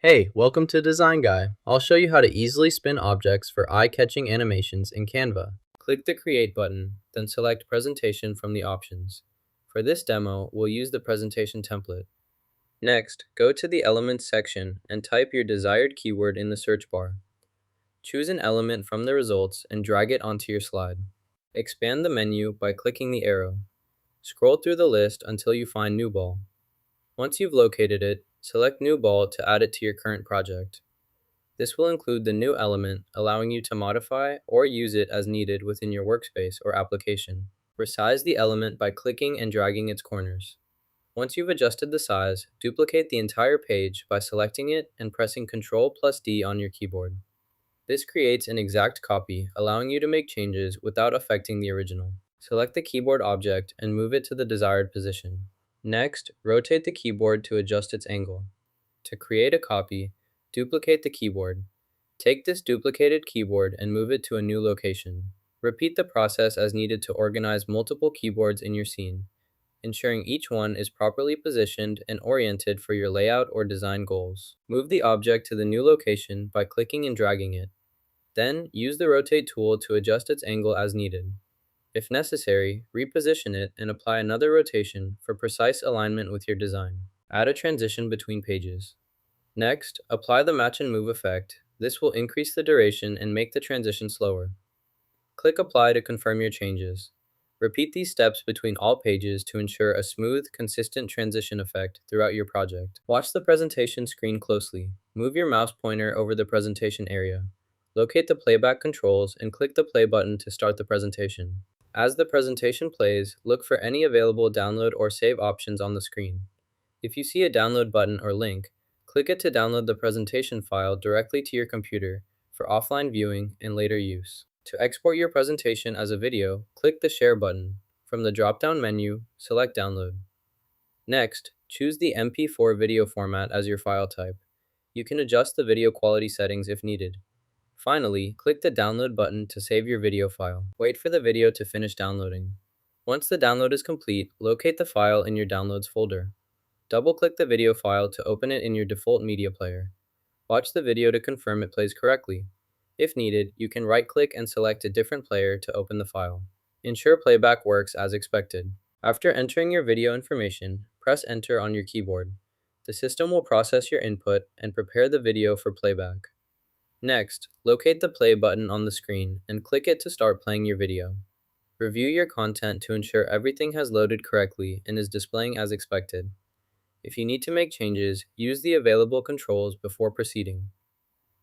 Hey, welcome to Design Guy. I'll show you how to easily spin objects for eye-catching animations in Canva. Click the Create button, then select Presentation from the options. For this demo, we'll use the presentation template. Next, go to the Elements section and type your desired keyword in the search bar. Choose an element from the results and drag it onto your slide. Expand the menu by clicking the arrow. Scroll through the list until you find New Ball. Once you've located it, select New Ball to add it to your current project. This will include the new element, allowing you to modify or use it as needed within your workspace or application. Resize the element by clicking and dragging its corners. Once you've adjusted the size, duplicate the entire page by selecting it and pressing Ctrl+D on your keyboard. This creates an exact copy, allowing you to make changes without affecting the original. Select the keyboard object and move it to the desired position. Next, rotate the keyboard to adjust its angle. To create a copy, duplicate the keyboard. Take this duplicated keyboard and move it to a new location. Repeat the process as needed to organize multiple keyboards in your scene, ensuring each one is properly positioned and oriented for your layout or design goals. Move the object to the new location by clicking and dragging it. Then, use the Rotate tool to adjust its angle as needed. If necessary, reposition it and apply another rotation for precise alignment with your design. Add a transition between pages. Next, apply the Match and Move effect. This will increase the duration and make the transition slower. Click Apply to confirm your changes. Repeat these steps between all pages to ensure a smooth, consistent transition effect throughout your project. Watch the presentation screen closely. Move your mouse pointer over the presentation area. Locate the playback controls and click the play button to start the presentation. As the presentation plays, look for any available download or save options on the screen. If you see a download button or link, click it to download the presentation file directly to your computer for offline viewing and later use. To export your presentation as a video, click the Share button. From the drop-down menu, select Download. Next, choose the MP4 video format as your file type. You can adjust the video quality settings if needed. Finally, click the Download button to save your video file. Wait for the video to finish downloading. Once the download is complete, locate the file in your Downloads folder. Double-click the video file to open it in your default media player. Watch the video to confirm it plays correctly. If needed, you can right-click and select a different player to open the file. Ensure playback works as expected. After entering your video information, press Enter on your keyboard. The system will process your input and prepare the video for playback. Next, locate the play button on the screen and click it to start playing your video. Review your content to ensure everything has loaded correctly and is displaying as expected. If you need to make changes, use the available controls before proceeding.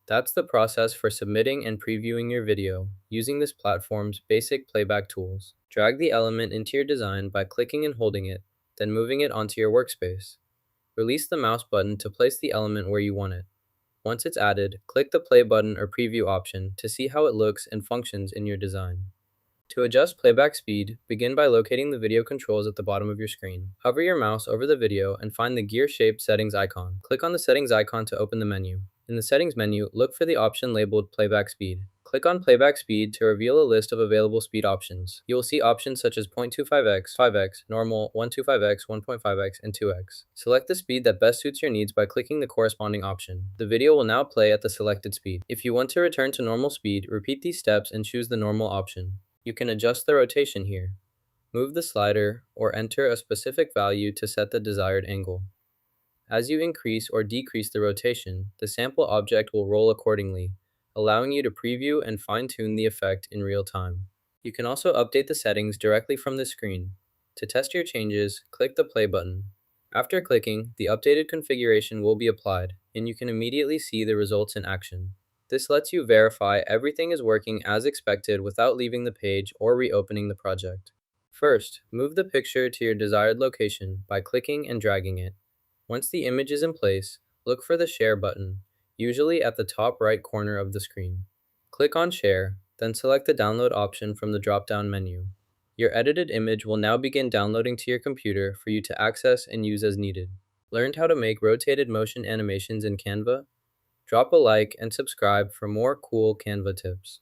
That's the process for submitting and previewing your video using this platform's basic playback tools. Drag the element into your design by clicking and holding it, then moving it onto your workspace. Release the mouse button to place the element where you want it. Once it's added, click the play button or preview option to see how it looks and functions in your design. To adjust playback speed, begin by locating the video controls at the bottom of your screen. Hover your mouse over the video and find the gear-shaped settings icon. Click on the settings icon to open the menu. In the settings menu, look for the option labeled playback speed. Click on playback speed to reveal a list of available speed options. You will see options such as 0.25x, 5x, normal, 125x, 1.5x, and 2x. Select the speed that best suits your needs by clicking the corresponding option. The video will now play at the selected speed. If you want to return to normal speed, repeat these steps and choose the normal option. You can adjust the rotation here. Move the slider or enter a specific value to set the desired angle. As you increase or decrease the rotation, the sample object will roll accordingly, allowing you to preview and fine-tune the effect in real time. You can also update the settings directly from the screen. To test your changes, click the play button. After clicking, the updated configuration will be applied, and you can immediately see the results in action. This lets you verify everything is working as expected without leaving the page or reopening the project. First, move the picture to your desired location by clicking and dragging it. Once the image is in place, look for the Share button, usually at the top right corner of the screen. Click on Share, then select the Download option from the drop-down menu. Your edited image will now begin downloading to your computer for you to access and use as needed. Learned how to make rotated motion animations in Canva? Drop a like and subscribe for more cool Canva tips.